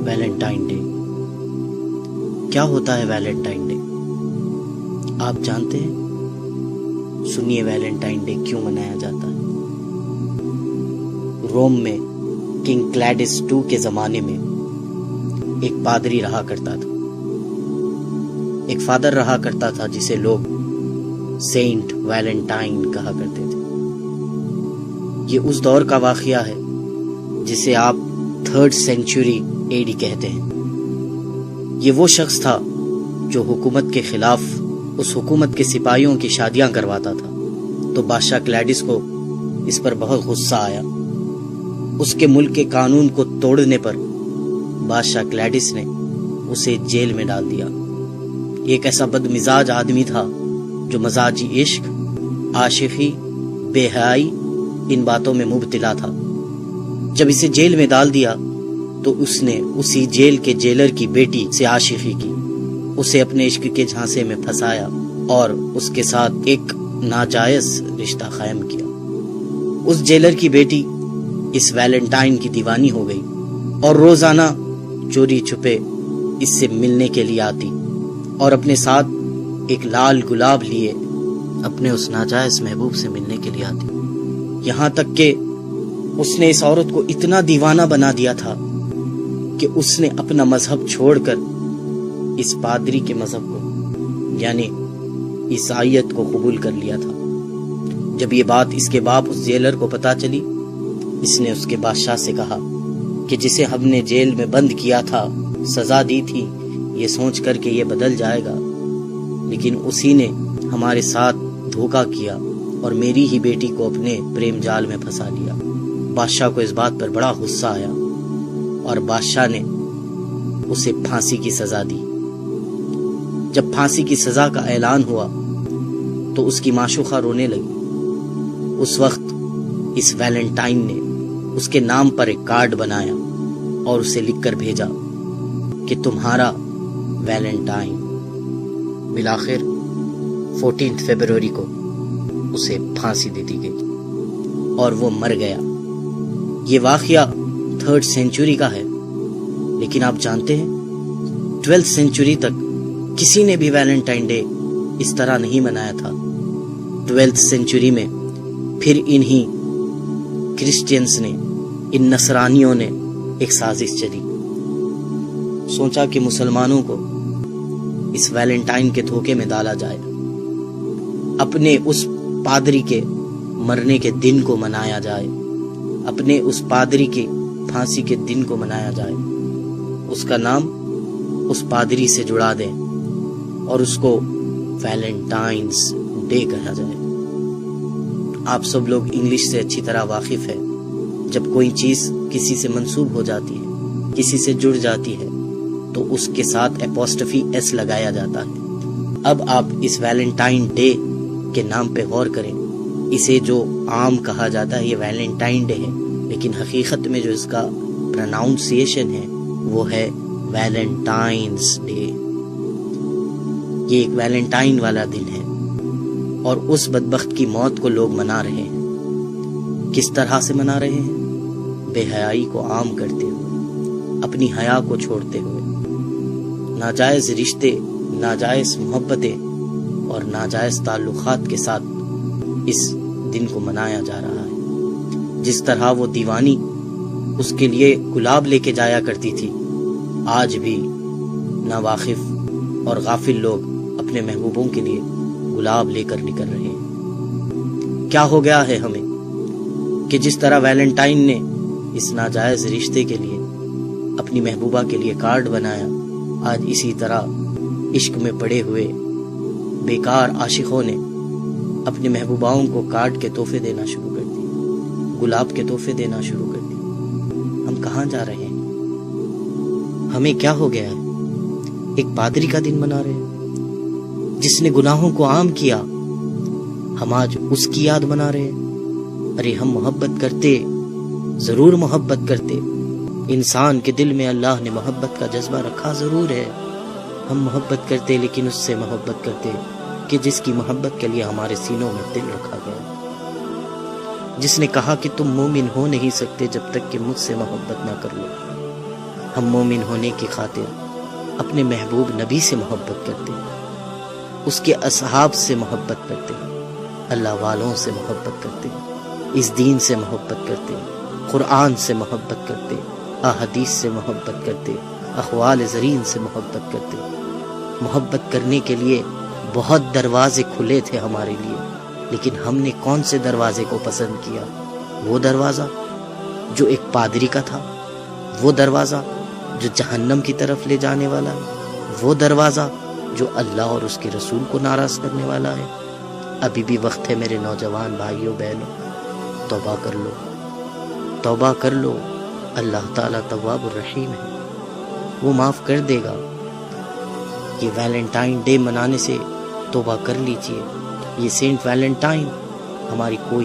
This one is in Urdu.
ویلنٹائن ڈے کیا ہوتا ہے؟ ویلنٹائن ڈے آپ جانتے ہیں؟ سنیے ویلنٹائن ڈے کیوں منایا جاتا ہے۔ روم میں کنگ کلیڈس II کے زمانے میں ایک پادری رہا کرتا تھا، ایک فادر رہا کرتا تھا جسے لوگ سینٹ ویلنٹائن کہا کرتے تھے۔ یہ اس دور کا واقعہ ہے جسے آپ 3rd سینچری AD کہتے ہیں۔ یہ وہ شخص تھا جو حکومت کے خلاف اس حکومت کے سپاہیوں کی شادیاں کرواتا تھا، تو بادشاہ کلیڈس کو اس پر بہت غصہ آیا۔ اس کے ملک کے قانون کو توڑنے پر بادشاہ کلیڈس نے اسے جیل میں ڈال دیا۔ ایک ایسا بد مزاج آدمی تھا جو مزاجی عشق، عاشقی، بے حیائی ان باتوں میں مبتلا تھا۔ جب اسے جیل میں ڈال دیا تو اس نے اسی جیل کے جیلر کی بیٹی سے عاشقی کی، اسے اپنے عشق کے جھانسے میں پھنسایا اور اس کے ساتھ ایک ناجائز رشتہ قائم کیا۔ اس جیلر کی بیٹی اس ویلنٹائن کی دیوانی ہو گئی اور روزانہ چوری چھپے اس سے ملنے کے لیے آتی اور اپنے ساتھ ایک لال گلاب لیے اپنے اس ناجائز محبوب سے ملنے کے لیے آتی، یہاں تک کہ اس نے اس عورت کو اتنا دیوانہ بنا دیا تھا کہ اس نے اپنا مذہب چھوڑ کر اس پادری کے مذہب کو یعنی عیسائیت کو قبول کر لیا تھا۔ جب یہ بات اس کے باپ اس جیلر کو پتہ چلی، اس نے اس کے بادشاہ سے کہا کہ جسے ہم نے جیل میں بند کیا تھا، سزا دی تھی، یہ سوچ کر کہ یہ بدل جائے گا، لیکن اسی نے ہمارے ساتھ دھوکہ کیا اور میری ہی بیٹی کو اپنے پریم جال میں پھنسا لیا۔ بادشاہ کو اس بات پر بڑا غصہ آیا اور بادشاہ نے اسے پھانسی کی سزا دی۔ جب پھانسی کی سزا کا اعلان ہوا تو اس کی معشوقہ رونے لگی۔ اس وقت اس ویلنٹائن نے اس کے نام پر ایک کارڈ بنایا اور اسے لکھ کر بھیجا کہ تمہارا ویلنٹائن۔ بالآخر 14 فروری کو اسے پھانسی دے دی گئی اور وہ مر گیا۔ یہ واقعہ 3rd سینچری کا ہے، لیکن آپ جانتے ہیں 12th سینچری تک کسی نے بھی ویلنٹائن ڈے اس طرح نہیں منایا تھا۔ 12th سینچری میں پھر انہی کرسچینز نے، ان نصرانیوں نے ایک سازش چلی، سوچا کہ مسلمانوں کو اس ویلنٹائن کے دھوکے میں ڈالا جائے، اپنے اس پادری کے مرنے کے دن کو منایا جائے، اپنے اس پادری کی پھانسی کے دن کو منایا جائے، اس کا نام اس پادری سے جڑا دیں اور اس کو ویلنٹائنز ڈے کہا جائے۔ آپ سب لوگ انگلش سے اچھی طرح واقف ہیں۔ جب کوئی چیز کسی سے منسوب ہو جاتی ہے، کسی سے جڑ جاتی ہے، تو اس کے ساتھ اپوسٹفی ایس لگایا جاتا ہے۔ اب آپ اس ویلنٹائن ڈے کے نام پہ غور کریں۔ اسے جو عام کہا جاتا ہے یہ ویلنٹائن ڈے ہے، لیکن حقیقت میں جو اس کا پروناؤنسیشن ہے وہ ہے ویلنٹائنز ڈے۔ یہ ایک ویلنٹائن والا دن ہے اور اس بدبخت کی موت کو لوگ منا رہے ہیں۔ کس طرح سے منا رہے ہیں؟ بے حیائی کو عام کرتے ہوئے، اپنی حیا کو چھوڑتے ہوئے، ناجائز رشتے، ناجائز محبتیں اور ناجائز تعلقات کے ساتھ اس دن کو منایا جا رہا ہے۔ جس طرح وہ دیوانی اس کے لیے گلاب لے کے جایا کرتی تھی، آج بھی ناواقف اور غافل لوگ اپنے محبوبوں کے لیے گلاب لے کر نکل رہے ہیں۔ کیا ہو گیا ہے ہمیں کہ جس طرح ویلنٹائن نے اس ناجائز رشتے کے لیے اپنی محبوبہ کے لیے کارڈ بنایا، آج اسی طرح عشق میں پڑے ہوئے بیکار عاشقوں نے اپنے محبوباؤں کو کارڈ کے تحفے دینا شروع کر دیے، گلاب کے تحفے دینا شروع کر دیے۔ ہم کہاں جا رہے ہیں؟ ہمیں کیا ہو گیا ہے؟ ایک پادری کا دن منا رہے ہیں جس نے گناہوں کو عام کیا، ہم آج اس کی یاد منا رہے ہیں۔ ارے ہم محبت کرتے، ضرور محبت کرتے، انسان کے دل میں اللہ نے محبت کا جذبہ رکھا ضرور ہے، ہم محبت کرتے لیکن اس سے محبت کرتے کہ جس کی محبت کے لیے ہمارے سینوں میں دل رکھا گیا، جس نے کہا کہ تم مومن ہو نہیں سکتے جب تک کہ مجھ سے محبت نہ کر لو۔ ہم مومن ہونے کی خاطر اپنے محبوب نبی سے محبت کرتے، اس کے اصحاب سے محبت کرتے، اللہ والوں سے محبت کرتے، اس دین سے محبت کرتے، قرآن سے محبت کرتے، احادیث سے محبت کرتے، اقوال زرین سے محبت کرتے۔ محبت کرنے کے لیے بہت دروازے کھلے تھے ہمارے لیے، لیکن ہم نے کون سے دروازے کو پسند کیا؟ وہ دروازہ جو ایک پادری کا تھا، وہ دروازہ جو جہنم کی طرف لے جانے والا ہے، وہ دروازہ جو اللہ اور اس کے رسول کو ناراض کرنے والا ہے۔ ابھی بھی وقت ہے میرے نوجوان بھائیوں بہنوں، توبہ کر لو، توبہ کر لو۔ اللہ تعالیٰ تواب الرحیم ہے، وہ معاف کر دے گا۔ یہ ویلنٹائن ڈے منانے سے توبہ کر لیجئے۔ یہ سینٹ ویلنٹائن ہماری کوئی